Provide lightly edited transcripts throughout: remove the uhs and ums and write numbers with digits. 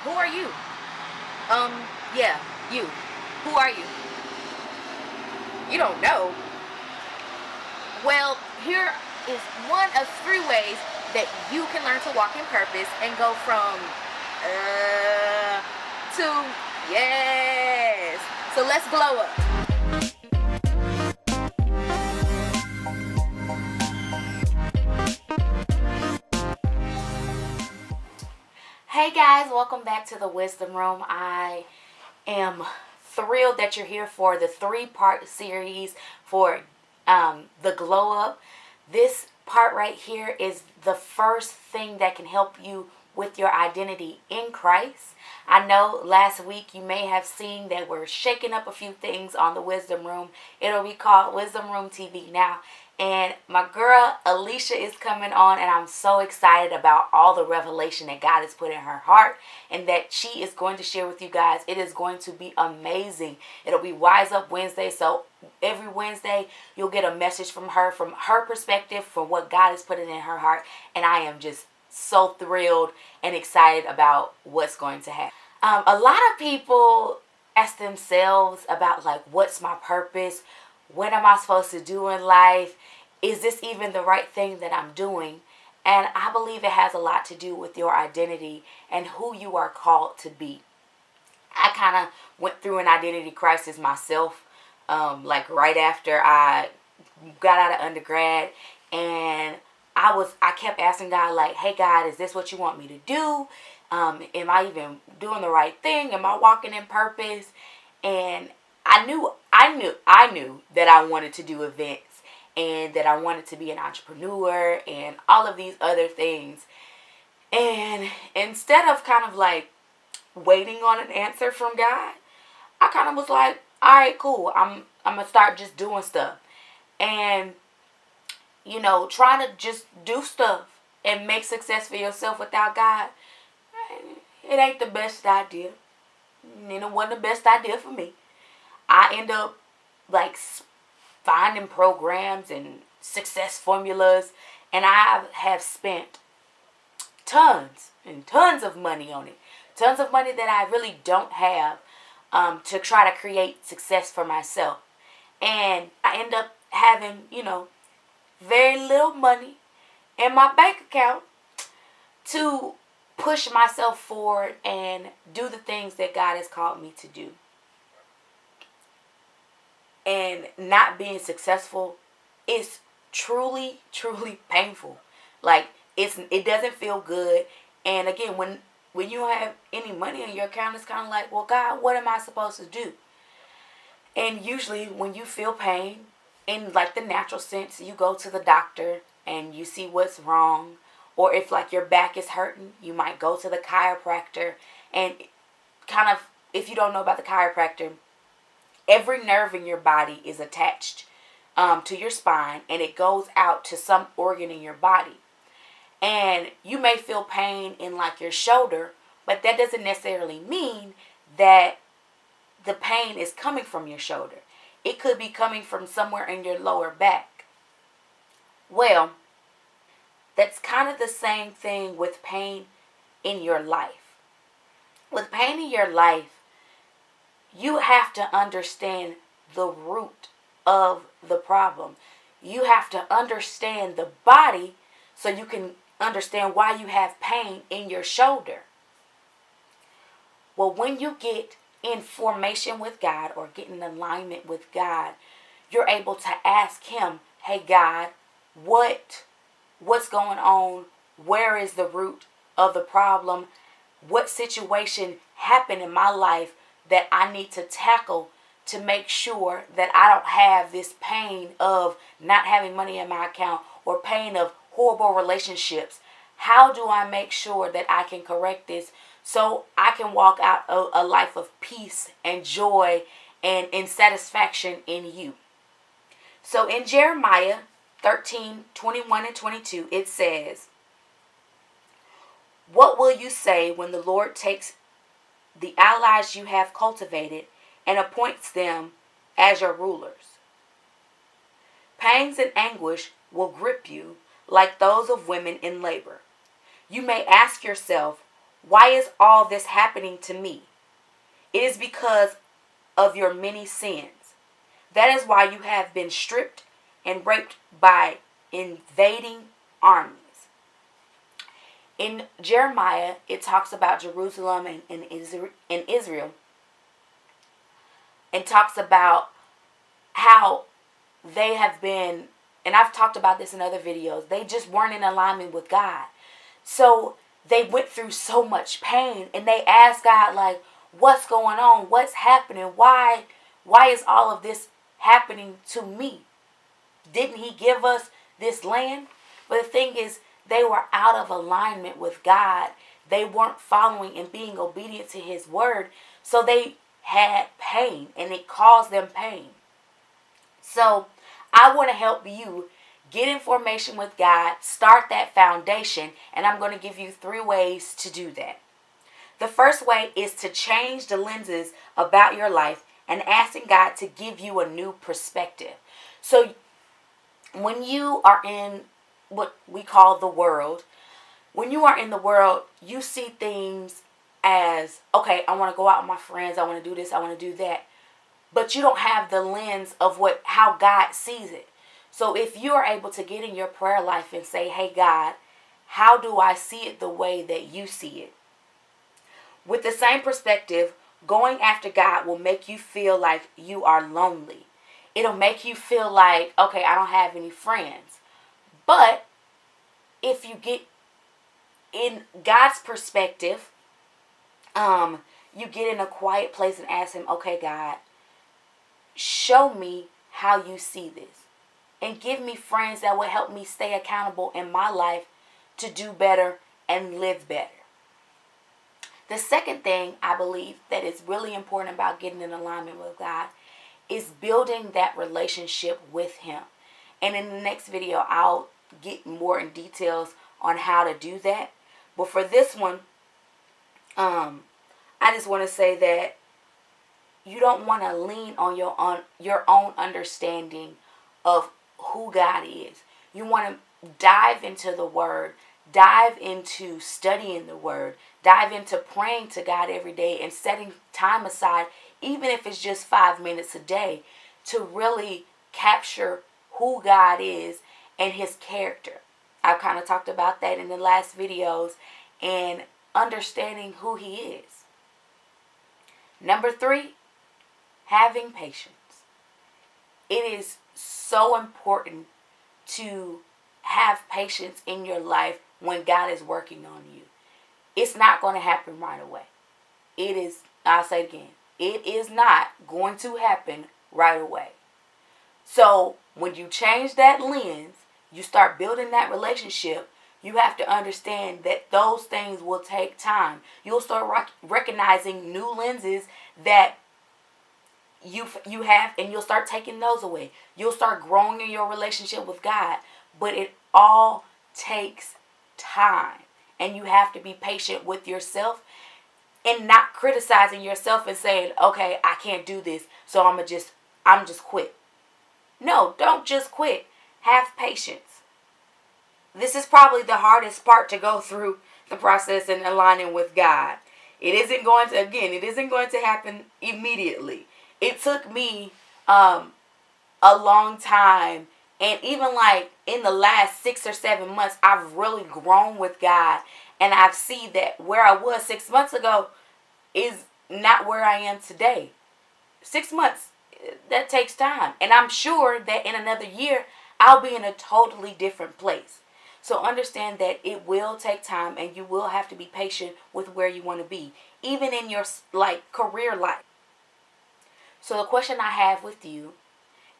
Who are you? Yeah, you. Who are you? You don't know. Well, here is one of three ways that you can learn to walk in purpose and go from to yes. So let's glow up. Hey guys, welcome back to the Wisdom Room. I am thrilled that you're here for the three-part series for the glow up. This part right here is the first thing that can help you with your identity in Christ. I know last week you may have seen that we're shaking up a few things on the Wisdom Room. It'll be called Wisdom Room TV now. And my girl Alicia is coming on, and I'm so excited about all the revelation that God has put in her heart and that she is going to share with you guys. It is going to be amazing. It'll be Wise Up Wednesday. So every Wednesday you'll get a message from her perspective, from what God has put in her heart. And I am just so thrilled and excited about what's going to happen. A lot of people ask themselves about, like, what's my purpose? What am I supposed to do in life? Is this even the right thing that I'm doing? And I believe it has a lot to do with your identity and who you are called to be. I kind of went through an identity crisis myself, like right after I got out of undergrad, and I kept asking God, like, hey God, is this what you want me to do? Am I even doing the right thing? Am I walking in purpose? And I knew that I wanted to do events and that I wanted to be an entrepreneur and all of these other things. And instead of kind of like waiting on an answer from God, I kind of was like, all right, cool. I'm going to start just doing stuff. And, trying to just do stuff and make success for yourself without God, it ain't the best idea. And it wasn't the best idea for me. I end up like finding programs and success formulas, and I have spent tons and tons of money on it. Tons of money that I really don't have to try to create success for myself. And I end up having, very little money in my bank account to push myself forward and do the things that God has called me to do. And not being successful is truly, truly painful. Like, it doesn't feel good. And again, when you don't have any money in your account, it's kind of like, well, God, what am I supposed to do? And usually when you feel pain, in like the natural sense, you go to the doctor and you see what's wrong. Or if like your back is hurting, you might go to the chiropractor. And kind of, if you don't know about the chiropractor, every nerve in your body is attached to your spine, and it goes out to some organ in your body. And you may feel pain in like your shoulder, but that doesn't necessarily mean that the pain is coming from your shoulder. It could be coming from somewhere in your lower back. Well, that's kind of the same thing with pain in your life. With pain in your life, you have to understand the root of the problem. You have to understand the body so you can understand why you have pain in your shoulder. Well, when you get in formation with God or get in alignment with God, you're able to ask Him, hey God, what's going on? Where is the root of the problem? What situation happened in my life that I need to tackle to make sure that I don't have this pain of not having money in my account or pain of horrible relationships? How do I make sure that I can correct this so I can walk out a life of peace and joy and in satisfaction in you? So in Jeremiah 13:21 and 22, it says, what will you say when the Lord takes the allies you have cultivated and appoints them as your rulers? Pangs and anguish will grip you like those of women in labor. You may ask yourself, Why is all this happening to me? It is because of your many sins. That is why you have been stripped and raped by invading armies. In Jeremiah, it talks about Jerusalem and Israel, and talks about how they have been, and I've talked about this in other videos, they just weren't in alignment with God. So they went through so much pain, and they asked God, like, what's going on? What's happening? Why is all of this happening to me? Didn't he give us this land? But the thing is, they were out of alignment with God. They weren't following and being obedient to his word. So they had pain, and it caused them pain. So I want to help you get in formation with God, start that foundation, and I'm going to give you 3 ways to do that. The first way is to change the lenses about your life and asking God to give you a new perspective. So when you are in what we call the world, when you are in the world, you see things as, okay, I want to go out with my friends, I want to do this, I want to do that. But you don't have the lens of how God sees it. So if you are able to get in your prayer life and say, hey God, how do I see it the way that you see it? With the same perspective, going after God will make you feel like you are lonely. It'll make you feel like, okay, I don't have any friends. But if you get in God's perspective, you get in a quiet place and ask him, okay, God, show me how you see this. And give me friends that will help me stay accountable in my life to do better and live better. The second thing I believe that is really important about getting in alignment with God is building that relationship with him. And in the next video, I'll get more in details on how to do that. But for this one, I just want to say that you don't want to lean on your own understanding of who God is. You want to dive into the word, dive into studying the word, dive into praying to God every day and setting time aside, even if it's just 5 minutes a day, to really capture who God is and his character. I've kind of talked about that in the last videos, and understanding who he is. Number 3, having patience. It is so important to have patience in your life when God is working on you. It's not going to happen right away. I'll say it again, it is not going to happen right away. So when you change that lens, you start building that relationship, you have to understand that those things will take time. You'll start recognizing new lenses that you have, and you'll start taking those away. You'll start growing in your relationship with God. But it all takes time. And you have to be patient with yourself and not criticizing yourself and saying, okay, I can't do this, so I'm just quit. No, don't just quit. Have patience. This is probably the hardest part to go through the process and aligning with God. It isn't going to happen immediately. It took me a long time, and even like in the last 6 or 7 months, I've really grown with God, and I've seen that where I was 6 months ago is not where I am today. 6 months, that takes time, and I'm sure that in another year, I'll be in a totally different place. So understand that it will take time, and you will have to be patient with where you want to be, even in your career life. So the question I have with you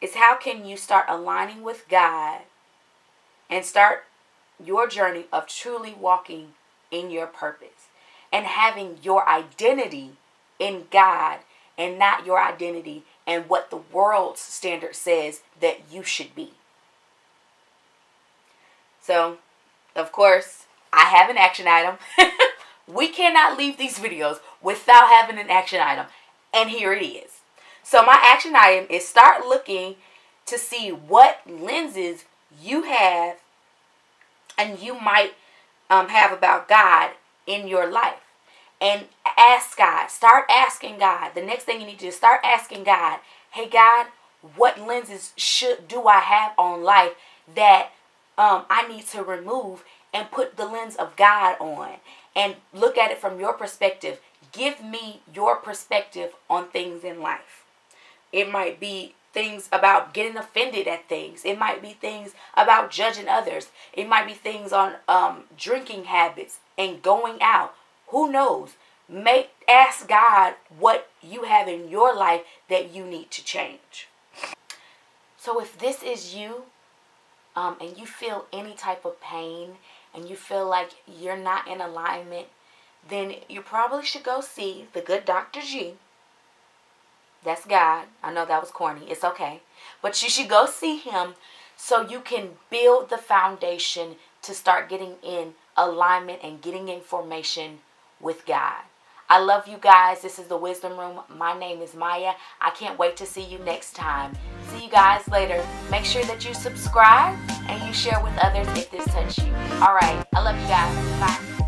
is, how can you start aligning with God and start your journey of truly walking in your purpose and having your identity in God and not your identity and what the world's standard says that you should be? So, of course, I have an action item. We cannot leave these videos without having an action item. And here it is. So my action item is start looking to see what lenses you have and you might have about God in your life. and ask God. Start asking God. The next thing you need to do is start asking God, hey God, what lenses do I have on life that I need to remove, and put the lens of God on and look at it from your perspective. Give me your perspective on things in life. It might be things about getting offended at things. It might be things about judging others. It might be things on drinking habits and going out. Who knows? Ask God what you have in your life that you need to change. So if this is you, and you feel any type of pain, and you feel like you're not in alignment, then you probably should go see the good Dr. G. That's God. I know that was corny. It's okay. But you should go see him so you can build the foundation to start getting in alignment and getting information with God. I love you guys. This is the Wisdom Room. My name is Maya. I can't wait to see you next time. See you guys later. Make sure that you subscribe and you share with others if this touched you. All right. I love you guys. Bye.